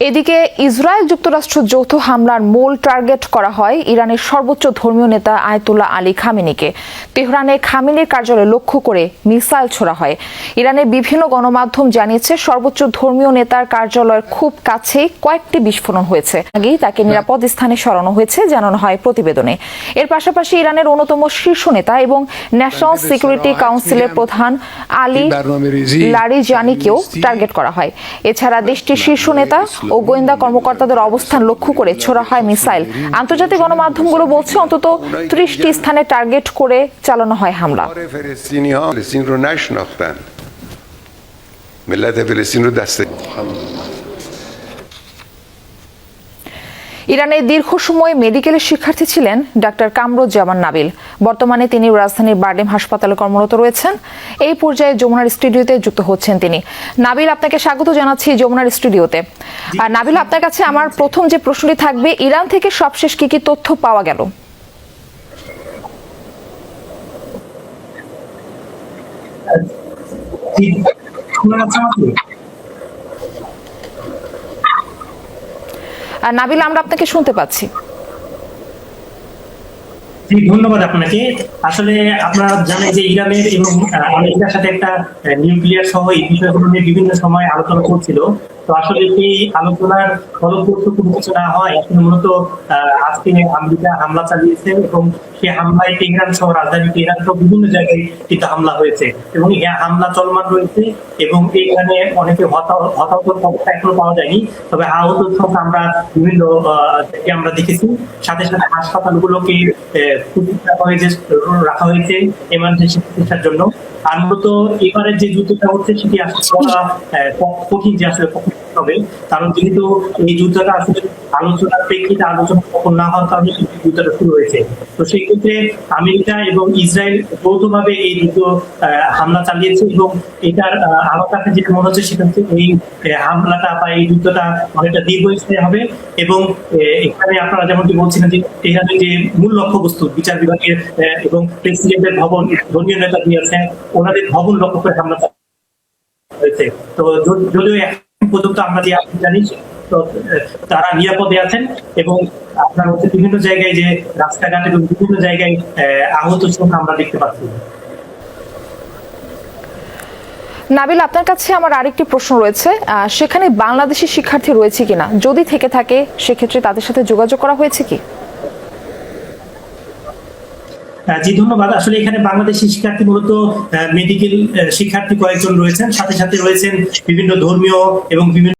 এদিকে ইসরায়েল যুক্তরাষ্ট্র যৌথ হামলার মূল টার্গেট করা হয় ইরানের সর্বোচ্চ ধর্মীয় নেতা আয়াতুল্লাহ আলী খামেনিকে। তেহরানে খামেনির কার্যালয় লক্ষ্য করে মিসাইল ছোড়া হয়। ইরানের বিভিন্ন গণমাধ্যম জানিয়েছে সর্বোচ্চ ধর্মীয় নেতার কার্যালয়ের খুব কাছেই কয়েকটি বিস্ফোরণ হয়েছে। আগেই তাকে নিরাপদ স্থানে সরানো হয়েছে জানানো হয় প্রতিবেদনে। এর পাশাপাশি ইরানের অন্যতম শীর্ষ নেতা এবং ন্যাশনাল সিকিউরিটি কাউন্সিলের প্রধান আলী লারিজানিকেও টার্গেট করা হয়। এছাড়া দেশটির শীর্ষ নেতা ও গোয়েন্দা কর্মকর্তাদের অবস্থান লক্ষ্য করে ছোড়া হয় মিসাইল। আন্তর্জাতিক গণমাধ্যমগুলো বলছে অন্তত ৩০টি স্থানে টার্গেট করে চালানো হয় হামলা। ইরানের দীর্ঘ সময় মেডিকেলের শিক্ষার্থী ছিলেন ডাক্তার কামরুজ্জামান নাবিল। বর্তমানে তিনি রাজধানীর বারডেম হাসপাতালে কর্মরত রয়েছেন। এই পর্যায়ে যমুনার স্টুডিওতে যুক্ত হচ্ছেন তিনি। নাবিল, আপনাকে স্বাগত জানাচ্ছি যমুনার স্টুডিওতে। আর নাবিল, আপনার কাছে আমার প্রথম যে প্রশ্নটি থাকবে, ইরান থেকে সবশেষ কি কি তথ্য পাওয়া গেল? নাবিল, আমরা আপনাকে শুনতে পাচ্ছি। ধন্যবাদ আপনাকে। আসলে আপনারা জানেন যে ইরানের এবং আমেরিকার সাথে একটা নিউক্লিয়ার সহ এই বিষয়গুলো নিয়ে বিভিন্ন সময় আলোচনা করছিল। তো আসলে এই আলোচনার ফলপ্রসূ কোনো কিছু না হয়, আসলে মূলত আজকে আমেরিকা হামলা চালিয়েছে এবং সেই হামলায় তেহরান সহ রাজধানী তেহরান সহ বিভিন্ন জায়গায় কিন্তু হামলা হয়েছে এবং এই হামলা চলমান রয়েছে এবং এখানে অনেকে হতাহত সংখ্যা এখনো পাওয়া যায়নি, তবে আহত সংখ্যা আমরা বিভিন্ন আমরা দেখেছি। সাথে সাথে হাসপাতালগুলোকে রাখা হয়েছে এমার্জেন্সি চিকিৎসার জন্য। আর মূলত এবারের যে যুদ্ধটা হচ্ছে সেটি আসলে কঠিন যে আসলে হবে, কারণ যেহেতু এই যুদ্ধটা আসলে আলোচনার প্রেক্ষিতে আলোচনা কখন না হওয়ার কারণে যুদ্ধটা শুরু হয়েছে। তো সেই ক্ষেত্রে আমেরিকা এবং ইসরায়েল যৌথভাবে এই যুদ্ধ হামলা চালিয়েছে এবং এটার আমার কাছে যেটা মনে হচ্ছে সেটা হচ্ছে এই হামলাটা বা এই যুদ্ধটা অনেকটা দীর্ঘস্থায়ী হবে এবং এখানে আপনারা যেমনটি বলছিলেন যে তেহরানের যে মূল লক্ষ্যবস্তু বিচার বিভাগের এবং প্রেসিডেন্টের ভবন, ধর্মীয় নেতা দিয়েছেন, ওনাদের ভবন লক্ষ্য করে হামলা হয়েছে। তো যদিও এখন পর্যন্ত আমরা যে জানি তো তারা নিরাপদে আছেন এবং আপনার হচ্ছে বিভিন্ন জায়গায় যে রাস্তাঘাট এবং বিভিন্ন জায়গায় আহত সংখ্যা আমরা দেখতে পাচ্ছি। নাবিল, আপনার কাছে আমার আরেকটি প্রশ্ন রয়েছে, সেখানে বাংলাদেশি শিক্ষার্থী রয়েছে কিনা, যদি থেকে থাকে সেক্ষেত্রে তাদের সাথে যোগাযোগ করা হয়েছে কি? জি ধন্যবাদ। আসলে এখানে বাংলাদেশি শিক্ষার্থী মূলত মেডিকেল শিক্ষার্থী কয়েকজন রয়েছেন, সাথে সাথে রয়েছেন বিভিন্ন ধর্মীয় এবং বিভিন্ন